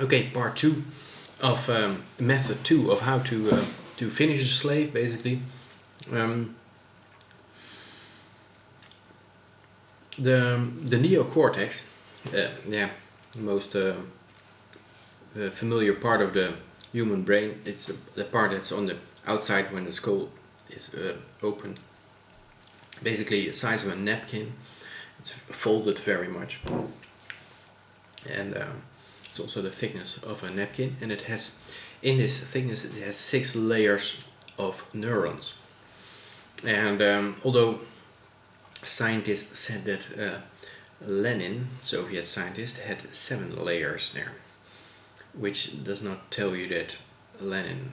Okay, part 2 of method 2 of how to finish a slave, basically. The neocortex, the most familiar part of the human brain. It's the part that's on the outside when the skull is opened. Basically, the size of a napkin. It's folded very much, and it's also the thickness of a napkin. And it has, in this thickness, it has 6 layers of neurons. And although scientists said that Lenin, Soviet scientist, had 7 layers there, which does not tell you that Lenin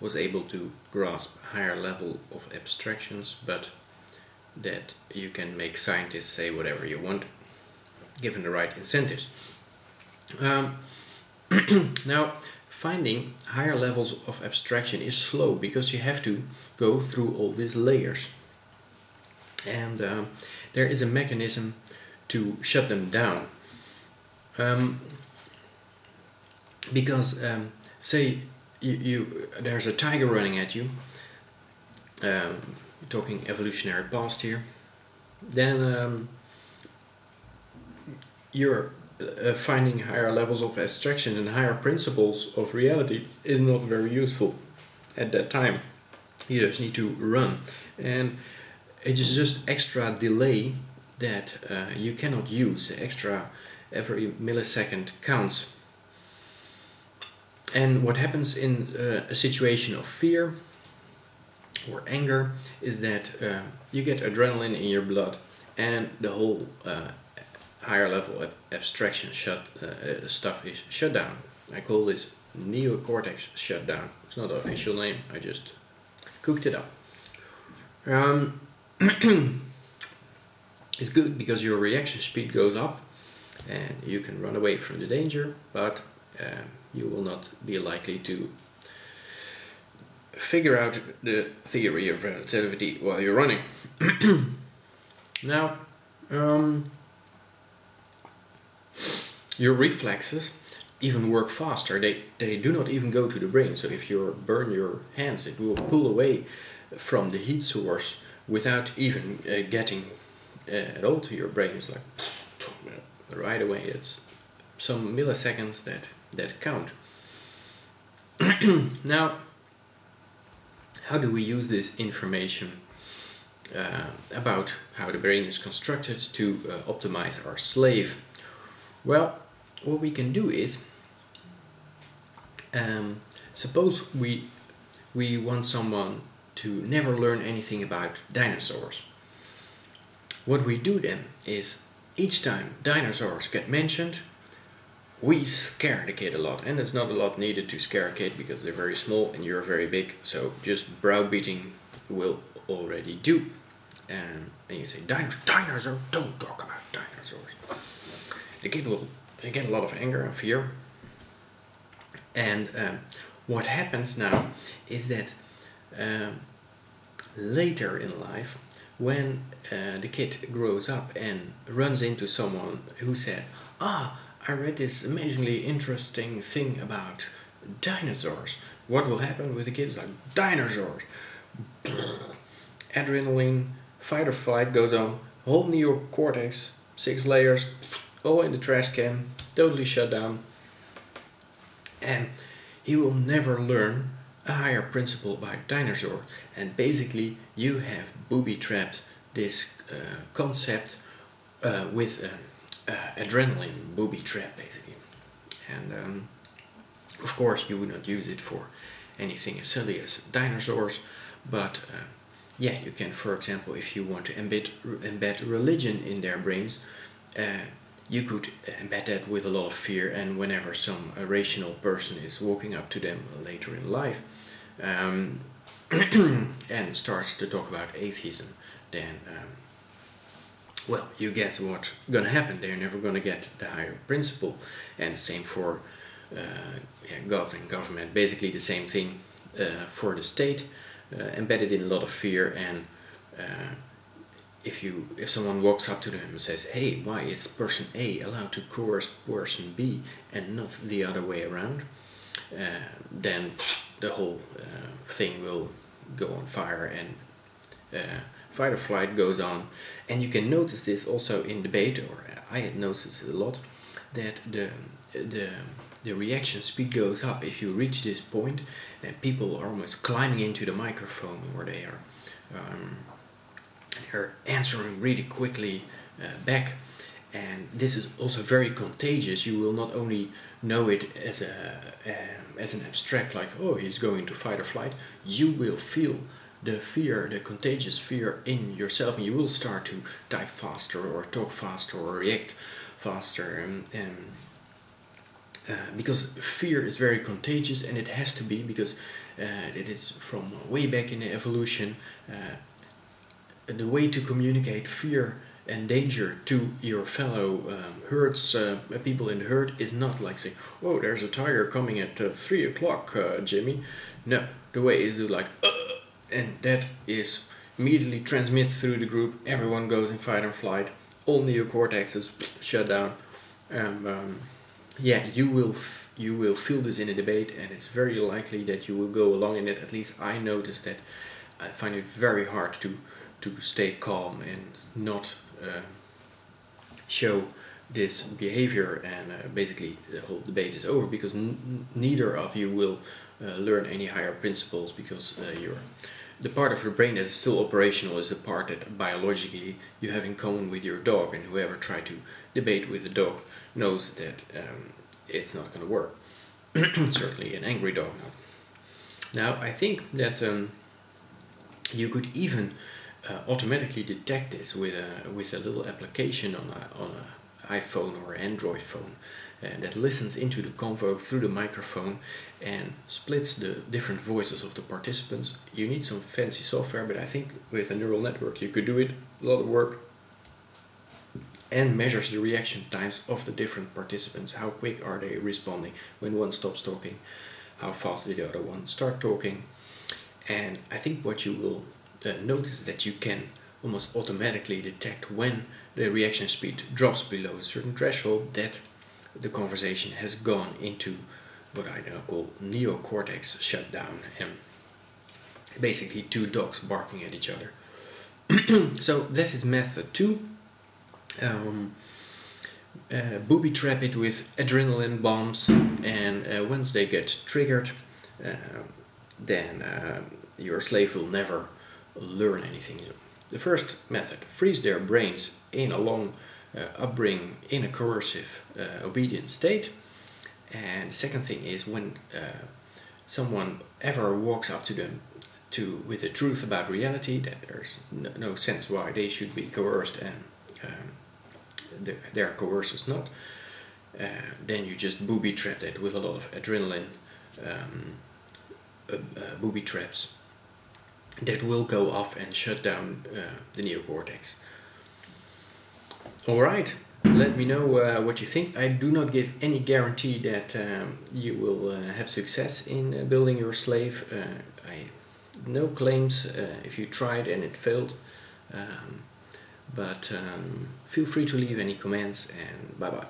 was able to grasp a higher level of abstractions, but that you can make scientists say whatever you want, given the right incentives. Now, finding higher levels of abstraction is slow because you have to go through all these layers. And there is a mechanism to shut them down. Because say there's a tiger running at you, talking evolutionary past here, then you're finding higher levels of abstraction and higher principles of reality is not very useful at that time. You just need to run, and it is just extra delay that you cannot use. Extra, every millisecond counts. And what happens in a situation of fear or anger is that you get adrenaline in your blood, and the whole higher level abstraction stuff is shut down. I call this neocortex shutdown. It's not an official name, I just cooked it up. It's good because your reaction speed goes up and you can run away from the danger, but you will not be likely to figure out the theory of relativity while you're running. Now, your reflexes even work faster. They do not even go to the brain. So if you burn your hands, it will pull away from the heat source without even getting at all to your brain. It's like right away. It's some milliseconds that count. Now, how do we use this information about how the brain is constructed to optimize our slave? Well, what we can do is, suppose we want someone to never learn anything about dinosaurs. What we do then is, each time dinosaurs get mentioned, we scare the kid a lot. And there's not a lot needed to scare a kid because they're very small and you're very big, so just browbeating will already do. And you say, dinosaurs, don't talk about dinosaurs. The kid will get a lot of anger and fear. And what happens now is that later in life, when the kid grows up and runs into someone who said, I read this amazingly interesting thing about dinosaurs. What will happen with the kids? Like, dinosaurs! Adrenaline, fight or flight goes on, whole neocortex, 6 layers, all in the trash can, totally shut down. And he will never learn a higher principle about dinosaurs. And basically, you have booby-trapped this concept with adrenaline booby-trap, basically. And of course, you would not use it for anything as silly as dinosaurs, but yeah, you can, for example, if you want to embed religion in their brains, you could embed that with a lot of fear, and whenever some irrational person is walking up to them later in life and starts to talk about atheism, then well, you guess what's gonna happen. They're never gonna get the higher principle. And same for gods and government, basically the same thing for the state, embedded in a lot of fear, and if someone walks up to them and says, "Hey, why is person A allowed to coerce person B and not the other way around?" Then the whole thing will go on fire, and fight or flight goes on. And you can notice this also in debate, or I had noticed it a lot, that the reaction speed goes up if you reach this point, and people are almost climbing into the microphone, or they're answering really quickly back. And this is also very contagious. You will not only know it as an abstract, like, oh, he's going to fight or flight. You will feel the fear, the contagious fear in yourself, and you will start to type faster or talk faster or react faster. Because fear is very contagious, and it has to be, because it is from way back in the evolution. The way to communicate fear and danger to your fellow herds, people in the herd, is not like saying, "Oh, there's a tiger coming at 3 o'clock, Jimmy." No, the way is to like, and that is immediately transmits through the group. Everyone goes in fight or flight. All neocortexes shut down. Yeah, you will feel this in a debate, and it's very likely that you will go along in it. At least I noticed that. I find it very hard to stay calm and not show this behavior, and basically the whole debate is over, because neither of you will learn any higher principles, because the part of your brain that is still operational is the part that biologically you have in common with your dog, and whoever tried to debate with the dog knows that it's not going to work. Certainly an angry dog not. Now, I think that you could even automatically detect this with a little application on an iPhone or Android phone that listens into the convo through the microphone and splits the different voices of the participants. You need some fancy software, but I think with a neural network you could do it. A lot of work. And measures the reaction times of the different participants. How quick are they responding when one stops talking? How fast did the other one start talking? And I think what you will notice is that you can almost automatically detect when the reaction speed drops below a certain threshold, that the conversation has gone into what I now call neocortex shutdown, and basically two dogs barking at each other. So that is method 2. Booby trap it with adrenaline bombs, and once they get triggered, then your slave will never learn anything new. The first method, freeze their brains in a long upbringing in a coercive obedient state. And the second thing is, when someone ever walks up to them with the truth about reality, that there's no sense why they should be coerced and their coercers not, then you just booby trap it with a lot of adrenaline booby traps that will go off and shut down the neocortex. Alright, let me know what you think. I do not give any guarantee that you will have success in building your slave. No claims if you tried and it failed. But feel free to leave any comments, and bye bye.